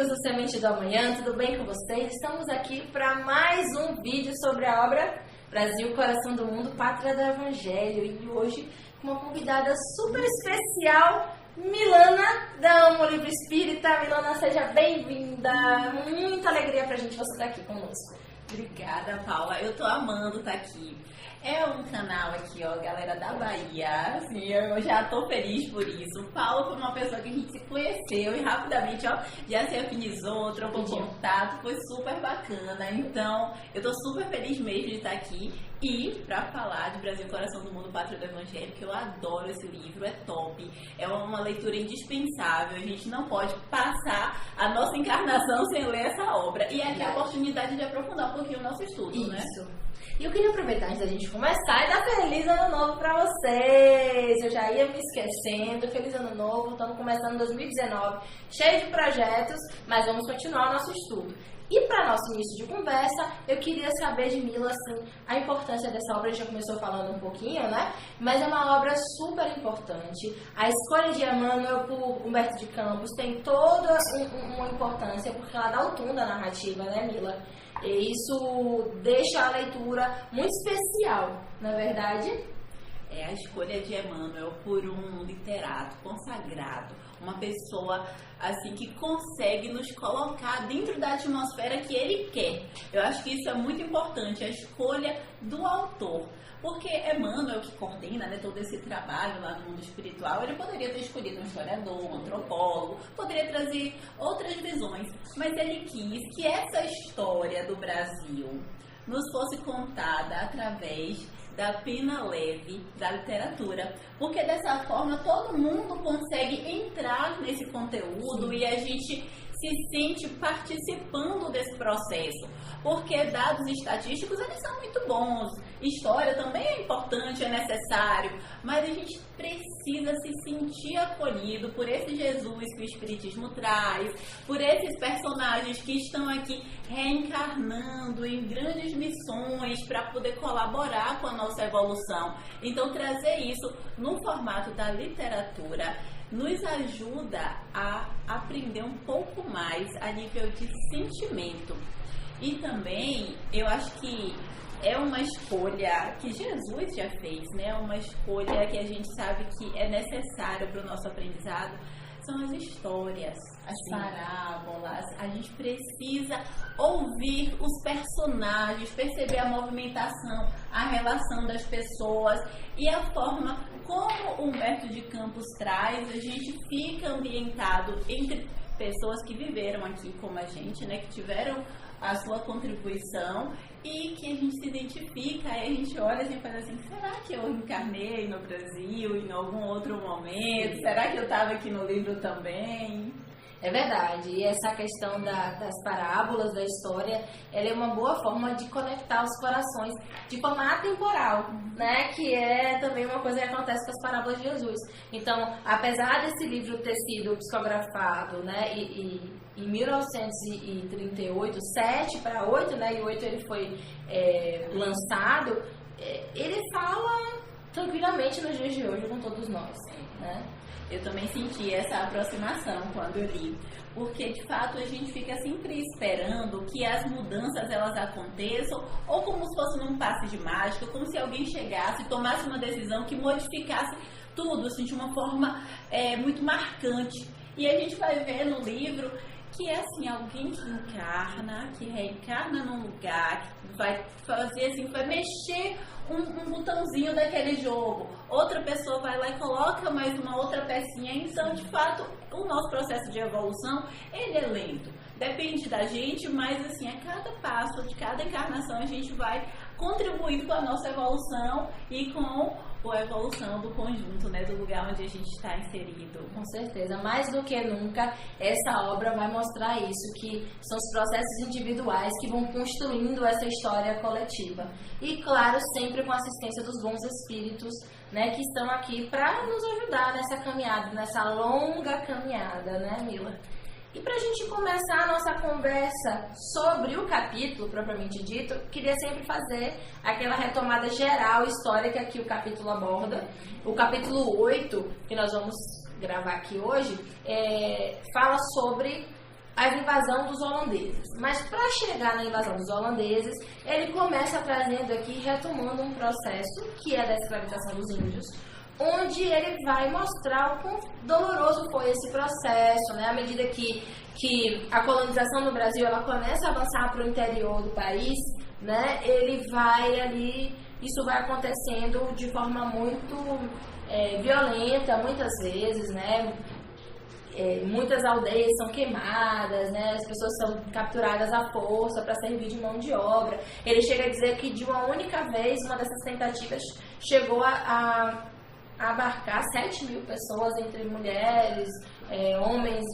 amigos do Semente do Amanhã, tudo bem com vocês? Estamos aqui para mais um vídeo sobre a obra Brasil, Coração do Mundo, Pátria do Evangelho. E hoje com uma convidada super especial, Milana, da Amo Livro Espírita. Milana, seja bem-vinda. Muita alegria pra gente você estar aqui conosco. Obrigada, Paula. Eu tô amando estar aqui. É um canal aqui, ó, galera da Bahia. Assim, eu já tô feliz por isso. O Paulo foi uma pessoa que a gente se conheceu e rapidamente, ó, já se afinizou, trocou contato. Foi super bacana. Então, eu tô super feliz mesmo de estar aqui. E pra falar de Brasil, Coração do Mundo, Pátria do Evangelho, que eu adoro esse livro, é top. É uma leitura indispensável. A gente não pode passar a nossa encarnação sem ler essa obra. E aqui é a oportunidade de aprofundar um pouquinho o nosso estudo, né? Isso. E eu queria aproveitar antes da gente começar e dar feliz ano novo pra vocês. Eu já ia me esquecendo. Feliz ano novo. Estamos começando 2019, cheio de projetos, mas vamos continuar o nosso estudo. E para nosso início de conversa, eu queria saber de Mila, assim, a importância dessa obra. A gente já começou falando um pouquinho, né? Mas é uma obra super importante. A escolha de Emmanuel por Humberto de Campos tem toda uma importância, porque ela dá o tom da narrativa, né, Mila? E isso deixa a leitura muito especial, não é verdade? É a escolha de Emmanuel por um literato consagrado, uma pessoa assim que consegue nos colocar dentro da atmosfera que ele quer. Eu acho que isso é muito importante, a escolha do autor. Porque Emmanuel, que coordena, né, todo esse trabalho lá no mundo espiritual, ele poderia ter escolhido um historiador, um antropólogo, poderia trazer outras visões, mas ele quis que essa história do Brasil nos fosse contada através da pena leve da literatura, porque dessa forma todo mundo consegue entrar nesse conteúdo. Sim. E a gente se sente participando desse processo, porque dados estatísticos eles são muito bons, história também é importante, é necessário, mas a gente precisa se sentir acolhido por esse Jesus que o Espiritismo traz, por esses personagens que estão aqui reencarnando em grandes missões para poder colaborar com a nossa evolução. Então trazer isso no formato da literatura nos ajuda a aprender um pouco mais a nível de sentimento. E também, eu acho que é uma escolha que Jesus já fez, né? Uma escolha que a gente sabe que é necessária para o nosso aprendizado. São as histórias, as parábolas. A gente precisa ouvir os personagens, perceber a movimentação, a relação das pessoas e a forma como Humberto de Campos traz. A gente fica ambientado entre pessoas que viveram aqui como a gente, né, que tiveram a sua contribuição e que a gente se identifica, aí a gente olha assim e faz assim, será que eu encarnei no Brasil em algum outro momento? Será que eu estava aqui no livro também? É verdade, e essa questão das parábolas, da história, ela é uma boa forma de conectar os corações de forma atemporal, né? Que é também uma coisa que acontece com as parábolas de Jesus. Então, apesar desse livro ter sido psicografado, né, em 1938, 7 para 8, né, e 8 ele foi lançado, ele fala tranquilamente nos dias de hoje com todos nós, né? Eu também senti essa aproximação quando eu li, porque de fato a gente fica sempre esperando que as mudanças elas aconteçam, ou como se fosse num passe de mágica, como se alguém chegasse e tomasse uma decisão que modificasse tudo, assim, de uma forma muito marcante. E a gente vai ver no livro que é assim, alguém que encarna, que reencarna num lugar, que vai fazer assim, vai mexer um botãozinho daquele jogo. Outra pessoa vai lá e coloca mais uma outra pecinha. Então, de fato, o nosso processo de evolução, ele é lento. Depende da gente, mas assim, a cada passo de cada encarnação a gente vai contribuindo com a nossa evolução e com a evolução do conjunto, né, do lugar onde a gente está inserido. Com certeza, mais do que nunca, essa obra vai mostrar isso, que são os processos individuais que vão construindo essa história coletiva. E, claro, sempre com a assistência dos bons espíritos, né, que estão aqui para nos ajudar nessa caminhada, nessa longa caminhada, né, Mila? E para a gente começar a nossa conversa sobre o capítulo, propriamente dito, queria sempre fazer aquela retomada geral, histórica que o capítulo aborda. O capítulo 8, que nós vamos gravar aqui hoje, fala sobre a invasão dos holandeses. Mas para chegar na invasão dos holandeses, ele começa trazendo aqui, retomando um processo que é da escravização dos índios, onde ele vai mostrar o quão doloroso foi esse processo, né? À medida que a colonização no Brasil ela começa a avançar para o interior do país, né? Ele vai ali, isso vai acontecendo de forma muito violenta, muitas vezes, né? Muitas aldeias são queimadas, né? As pessoas são capturadas à força para servir de mão de obra. Ele chega a dizer que de uma única vez, uma dessas tentativas chegou a abarcar 7.000 pessoas, entre mulheres, homens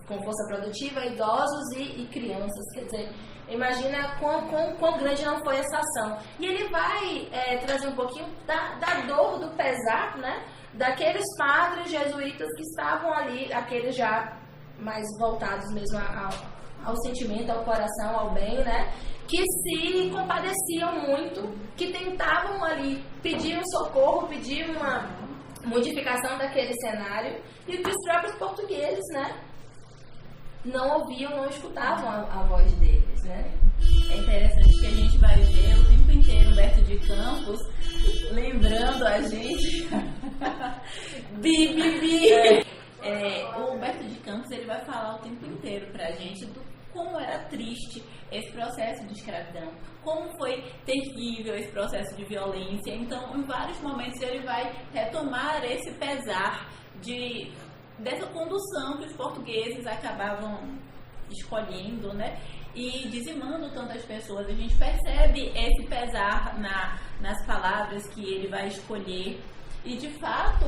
com força produtiva, idosos e crianças. Quer dizer, imagina quão grande não foi essa ação. E ele vai trazer um pouquinho da dor, do pesar, né? Daqueles padres jesuítas que estavam ali, aqueles já mais voltados mesmo ao sentimento, ao coração, ao bem, né? Que se compadeciam muito, que tentavam ali pedir um socorro, pedir uma modificação daquele cenário, e que os próprios portugueses, né? Não ouviam, não escutavam a voz deles, né? É interessante que a gente vai ver o tempo inteiro Humberto de Campos lembrando a gente o Humberto de Campos ele vai falar o tempo inteiro pra gente do como era triste esse processo de escravidão, como foi terrível esse processo de violência. Então, em vários momentos ele vai retomar esse pesar dessa condução que os portugueses acabavam escolhendo, né? E dizimando tantas pessoas. A gente percebe esse pesar nas palavras que ele vai escolher. E, de fato,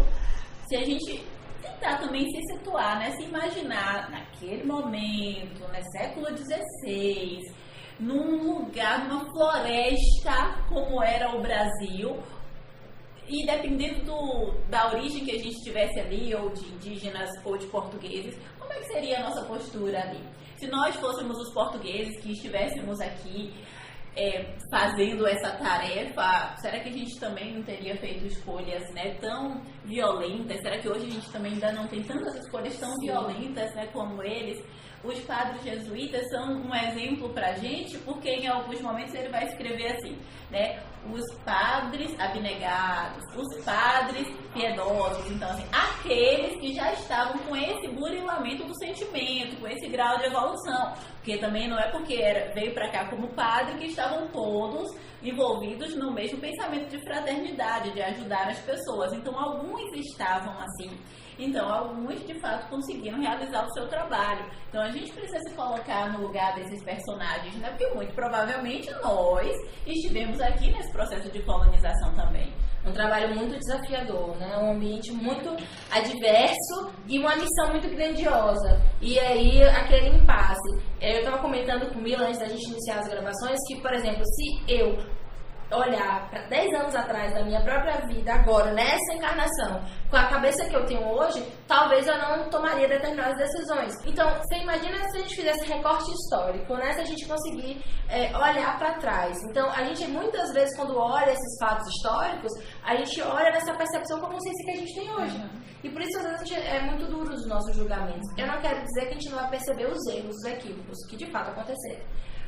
se a gente tentar também se situar, né? Se imaginar naquele momento, no século XVI, num lugar, numa floresta como era o Brasil, e dependendo da origem que a gente tivesse ali, ou de indígenas ou de portugueses, como é que seria a nossa postura ali? Se nós fôssemos os portugueses que estivéssemos aqui fazendo essa tarefa, será que a gente também não teria feito escolhas, né, tão violentas? Será que hoje a gente também ainda não tem tantas escolhas tão violentas, né, como eles? Os padres jesuítas são um exemplo pra gente, porque em alguns momentos ele vai escrever assim, né, os padres abnegados, os padres piedosos, então assim, aqueles que já estavam com esse burilamento do sentimento, com esse grau de evolução, porque também não é porque veio pra cá como padre que estavam todos envolvidos no mesmo pensamento de fraternidade, de ajudar as pessoas. Então alguns estavam assim. Então, alguns, de fato, conseguiram realizar o seu trabalho. Então, a gente precisa se colocar no lugar desses personagens, né? Porque, muito provavelmente, nós estivemos aqui nesse processo de colonização também. Um trabalho muito desafiador, né? Um ambiente muito adverso e uma missão muito grandiosa. E aí, aquele impasse. Eu estava comentando com o Mila, antes da gente iniciar as gravações, que, por exemplo, se eu olhar para 10 anos atrás da minha própria vida, agora, nessa encarnação, com a cabeça que eu tenho hoje, talvez eu não tomaria determinadas decisões. Então, você imagina se a gente fizesse recorte histórico, né? Se a gente conseguir olhar para trás. Então, a gente muitas vezes, quando olha esses fatos históricos, a gente olha nessa percepção com a consciência que a gente tem hoje. E por isso, às vezes, a gente é muito duro os nossos julgamentos. Eu não quero dizer que a gente não vai perceber os erros, os equívocos, que de fato aconteceram,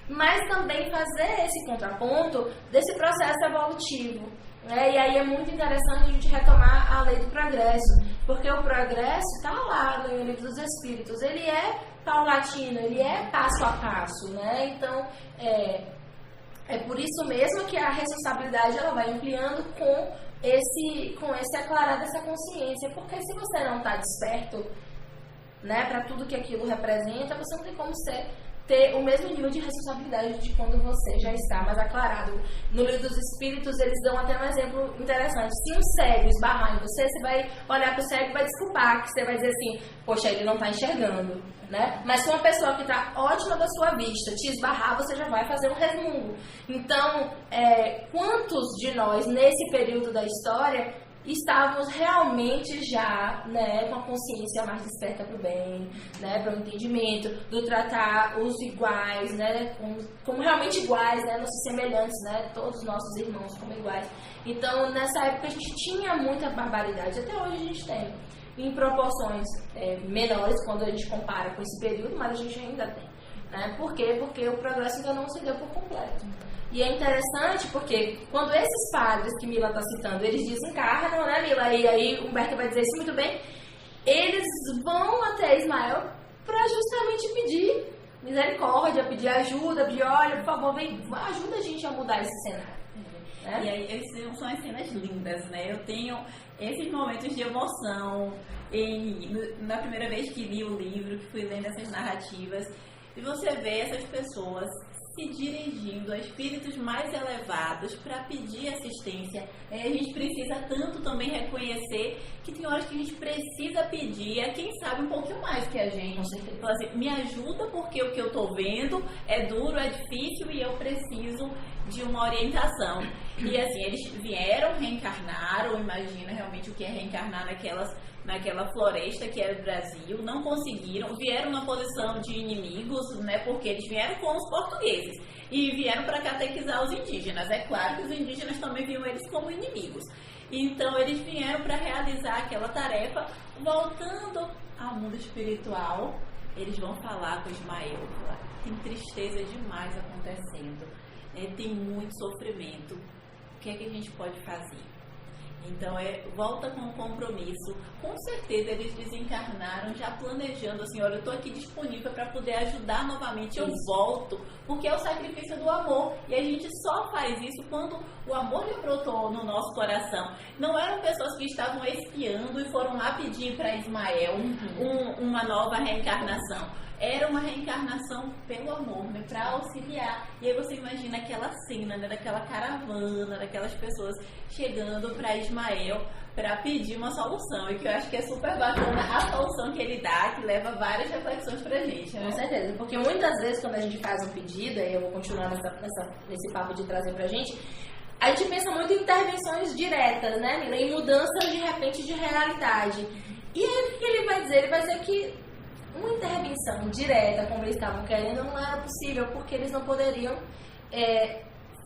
mas também fazer esse contraponto desse processo evolutivo, né? E aí é muito interessante a gente retomar a lei do progresso, porque o progresso está lá no Livro dos Espíritos, ele é paulatino, ele é passo a passo, né? Então, é por isso mesmo que a responsabilidade ela vai ampliando com esse aclarar dessa consciência, porque se você não está desperto, né, para tudo que aquilo representa, você não tem como ter o mesmo nível de responsabilidade de quando você já está mais aclarado. No Livro dos Espíritos, eles dão até um exemplo interessante. Se um cego esbarrar em você, você vai olhar para o cego e vai desculpar, que você vai dizer assim, poxa, ele não está enxergando, né? Mas se uma pessoa que está ótima da sua vista te esbarrar, você já vai fazer um resmungo. Então, quantos de nós, nesse período da história, estávamos realmente já, né, com a consciência mais desperta para o bem, né, para o entendimento, do tratar os iguais, né, como realmente iguais, né, nossos semelhantes, né, todos os nossos irmãos como iguais. Então, nessa época a gente tinha muita barbaridade, até hoje a gente tem. em proporções menores quando a gente compara com esse período, mas a gente ainda tem. Né? Por quê? Porque o progresso ainda não se deu por completo. E é interessante porque quando esses padres que Mila está citando, eles desencarnam, né, Mila? E aí Humberto vai dizer isso muito bem, eles vão até Ismael para justamente pedir misericórdia, pedir ajuda, pedir, olha, por favor, vem, ajuda a gente a mudar esse cenário. Né? E aí são as cenas lindas, né? Eu tenho esses momentos de emoção na primeira vez que li o livro, que fui lendo essas narrativas, e você vê essas pessoas se dirigindo a espíritos mais elevados para pedir assistência. A gente precisa tanto também reconhecer que tem horas que a gente precisa pedir a quem sabe um pouquinho mais que a gente. Então, assim, me ajuda porque o que eu estou vendo é duro, é difícil e eu preciso de uma orientação. E assim, eles vieram, reencarnaram, imagina realmente o que é reencarnar naquela floresta que era o Brasil, não conseguiram, vieram na posição de inimigos, né, porque eles vieram com os portugueses e vieram para catequizar os indígenas. É claro que os indígenas também viam eles como inimigos. Então eles vieram para realizar aquela tarefa. Voltando ao mundo espiritual, eles vão falar com Ismael. Tem tristeza demais acontecendo, tem muito sofrimento. O que é que a gente pode fazer? Então, volta com o compromisso. Com certeza, eles desencarnaram já planejando assim, olha, eu estou aqui disponível para poder ajudar novamente, eu volto, porque é o sacrifício do amor. E a gente só faz isso quando o amor lhe brotou no nosso coração. Não eram pessoas que estavam espiando e foram lá pedir para Ismael uma nova reencarnação. Era uma reencarnação pelo amor, né, para auxiliar. E aí você imagina aquela cena, né, daquela caravana, daquelas pessoas chegando para Ismael para pedir uma solução. E que eu acho que é super bacana a solução que ele dá, que leva várias reflexões pra gente, né? Com certeza, porque muitas vezes quando a gente faz um pedido, e eu vou continuar nesse papo de trazer pra gente, a gente pensa muito em intervenções diretas, né, Mila? Em mudanças de repente de realidade. E aí o que ele vai dizer? Ele vai dizer que uma intervenção direta, como eles estavam querendo, não era possível, porque eles não poderiam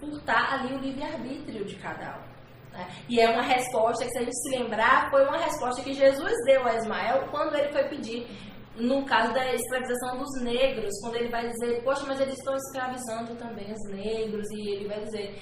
furtar ali o livre-arbítrio de cada um. Né? E é uma resposta que, se a gente se lembrar, foi uma resposta que Jesus deu a Ismael quando ele foi pedir, no caso da escravização dos negros, quando ele vai dizer, poxa, mas eles estão escravizando também os negros, e ele vai dizer,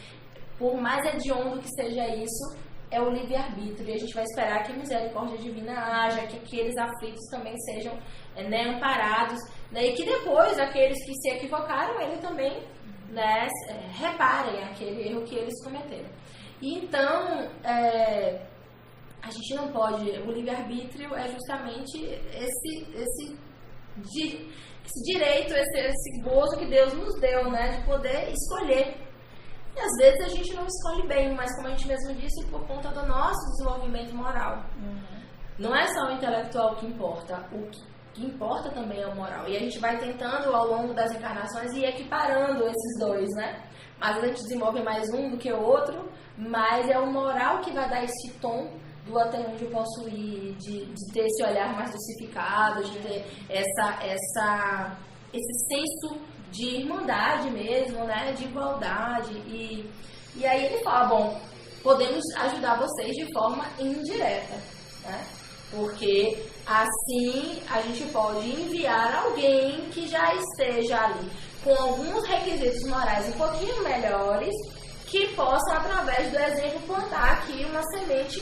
por mais hediondo que seja isso, é o livre-arbítrio, e a gente vai esperar que a misericórdia divina haja, que aqueles aflitos também sejam amparados, né, e que depois aqueles que se equivocaram, ele também, né, reparem aquele erro que eles cometeram. E então, a gente não pode, o livre-arbítrio é justamente esse direito, esse gozo que Deus nos deu, né, de poder escolher. E às vezes a gente não escolhe bem, mas como a gente mesmo disse, por conta do nosso desenvolvimento moral. Não é só o intelectual que importa, o que importa também é o moral. E a gente vai tentando ao longo das encarnações ir equiparando esses dois, né? Às vezes a gente desenvolve mais um do que o outro, mas é o moral que vai dar esse tom do até onde eu posso ir, de ter esse olhar mais dosificado, de ter esse senso de irmandade mesmo, né, de igualdade, e aí ele fala, bom, podemos ajudar vocês de forma indireta, né, porque assim a gente pode enviar alguém que já esteja ali com alguns requisitos morais um pouquinho melhores, que possam, através do exemplo, plantar aqui uma semente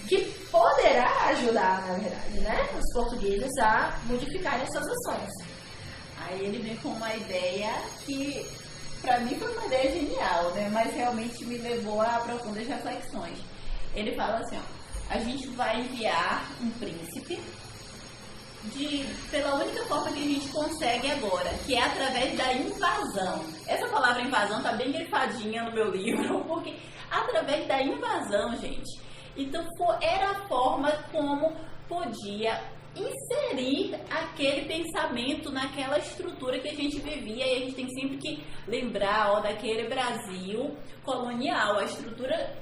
que poderá ajudar, na verdade, né, os portugueses a modificarem suas ações. Aí ele vem com uma ideia que, pra mim, foi uma ideia genial, né? Mas realmente me levou a profundas reflexões. Ele fala assim, ó, a gente vai enviar um príncipe pela única forma que a gente consegue agora, que é através da invasão. Essa palavra invasão tá bem grifadinha no meu livro, porque através da invasão, gente. Então, era a forma como podia inserir aquele pensamento naquela estrutura que a gente vivia, e a gente tem sempre que lembrar daquele Brasil colonial, a estrutura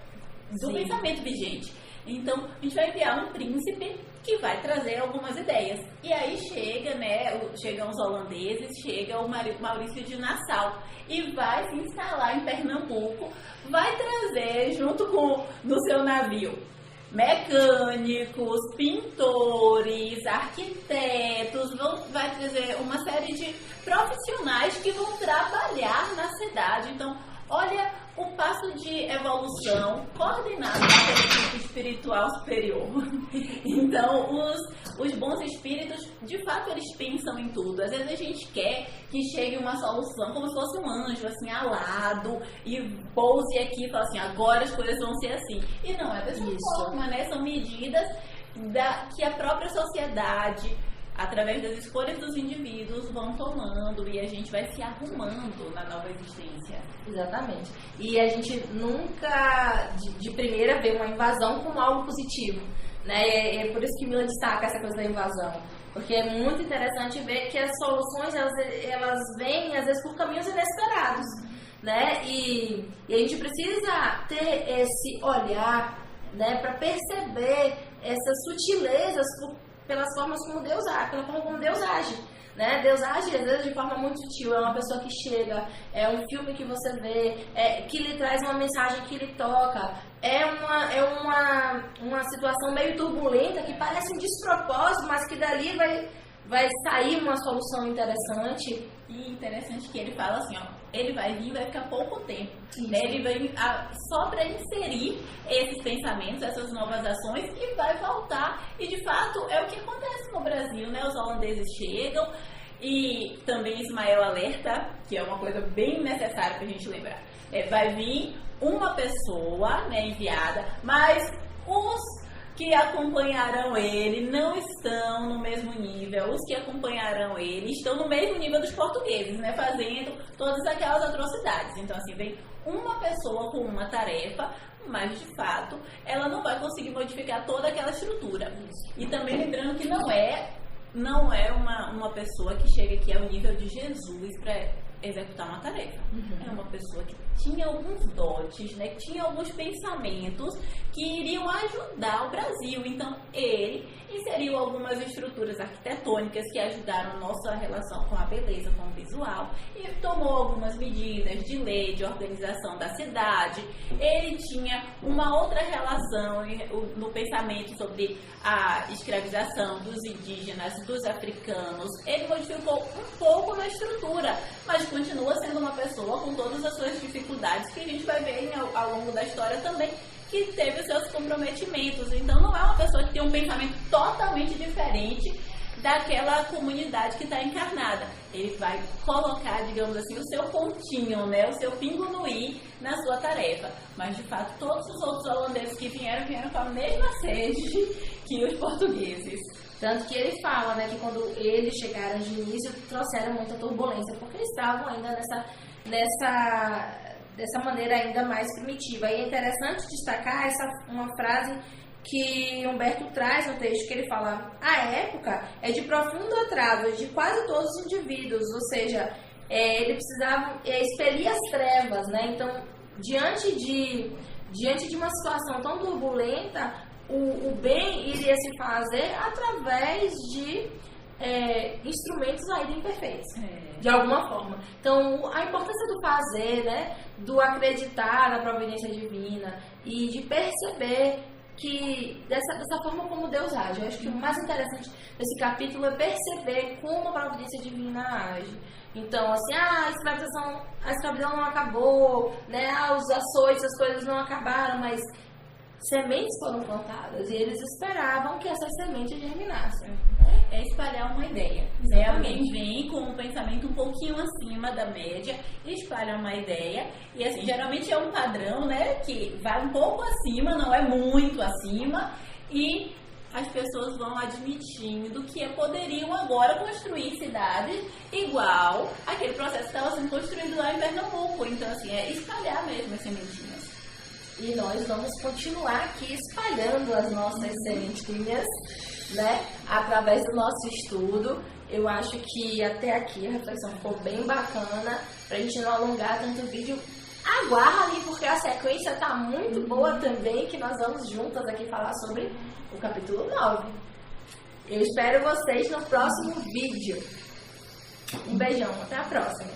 do pensamento vigente. Então, a gente vai enviar um príncipe que vai trazer algumas ideias. E aí chegam os holandeses, chega o Maurício de Nassau e vai se instalar em Pernambuco, vai trazer junto no seu navio mecânicos, pintores, arquitetos, vai trazer uma série de profissionais que vão trabalhar na cidade. Então, olha o passo de evolução coordenado pela equipe espiritual superior. Então, os bons espíritos, de fato, eles pensam em tudo. Às vezes a gente quer que chegue uma solução como se fosse um anjo, assim, alado, e pouse aqui e fala assim, agora as coisas vão ser assim. E não é dessa forma, né? São medidas que a própria sociedade, através das escolhas dos indivíduos, vão tomando e a gente vai se arrumando na nova existência. Exatamente. E a gente nunca, de primeira, vê uma invasão como algo positivo, né? É por isso que Mila destaca essa coisa da invasão. Porque é muito interessante ver que as soluções, elas vêm, às vezes, por caminhos inesperados, né? E a gente precisa ter esse olhar, né, para perceber essas sutilezas pelas formas como Deus age, pela forma como Deus age, né? Deus age às vezes de forma muito sutil. É uma pessoa que chega, é um filme que você vê, que lhe traz uma mensagem que lhe toca, é uma situação meio turbulenta que parece um despropósito, mas que dali vai sair uma solução interessante. E interessante que ele fala assim, ó, ele vai vir, vai ficar pouco tempo, né? Ele vem só para inserir esses pensamentos, essas novas ações, e vai voltar. E de fato é o que acontece no Brasil, né? Os holandeses chegam e também Ismael alerta, que é uma coisa bem necessária para a gente lembrar. Vai vir uma pessoa, né, enviada, mas os que acompanharão ele não estão no mesmo nível. Os que acompanharão ele estão no mesmo nível dos portugueses, né? Fazendo todas aquelas atrocidades. Então, assim, vem uma pessoa com uma tarefa, mas, de fato, ela não vai conseguir modificar toda aquela estrutura. E também lembrando que não é uma pessoa que chega aqui ao nível de Jesus para executar uma tarefa. É uma pessoa que tinha alguns dotes, né, que tinha alguns pensamentos que iriam ajudar o Brasil. Então, ele inseriu algumas estruturas arquitetônicas que ajudaram nossa relação com a beleza, com o visual, e tomou algumas medidas de lei, de organização da cidade. Ele tinha uma outra relação no pensamento sobre a escravização dos indígenas, dos africanos. Ele modificou um pouco na estrutura, mas continua sendo uma pessoa com todas as suas dificuldades, que a gente vai ver ao longo da história também, que teve os seus comprometimentos. Então não é uma pessoa que tem um pensamento totalmente diferente daquela comunidade que está encarnada. Ele vai colocar, digamos assim, o seu pontinho, né, o seu pingo no i na sua tarefa. Mas, de fato, todos os outros holandeses que vieram com a mesma sede que os portugueses. Tanto que ele fala, né, que quando eles chegaram de início, trouxeram muita turbulência, porque eles estavam ainda dessa maneira ainda mais primitiva. E é interessante destacar uma frase que Humberto traz no texto, que ele fala: a época é de profundo atraso de quase todos os indivíduos, ou seja, ele precisava expelir as trevas, né? Então, diante de uma situação tão turbulenta, o bem iria se fazer através de instrumentos ainda imperfeitos, de alguma forma. Então, a importância do fazer, né, do acreditar na providência divina e de perceber que dessa forma como Deus age. Eu acho que o mais interessante desse capítulo é perceber como a providência divina age. Então, assim, a escravidão não acabou, né, os açoites, as coisas não acabaram, mas sementes foram plantadas e eles esperavam que essas sementes germinassem. É espalhar uma ideia. Né? Alguém vem com um pensamento um pouquinho acima da média e espalha uma ideia. E assim, geralmente é um padrão, né, que vai um pouco acima, não é muito acima, e as pessoas vão admitindo que poderiam agora construir cidades igual aquele processo que estava sendo construído lá em Pernambuco. Então, assim, é espalhar mesmo as sementinhas. E nós vamos continuar aqui espalhando as nossas sementinhas, né, através do nosso estudo. Eu acho que até aqui a reflexão ficou bem bacana. Pra gente não alongar tanto o vídeo, aguarda ali, porque a sequência tá muito boa também, que nós vamos juntas aqui falar sobre o capítulo 9. Eu espero vocês no próximo vídeo. Um beijão, até a próxima.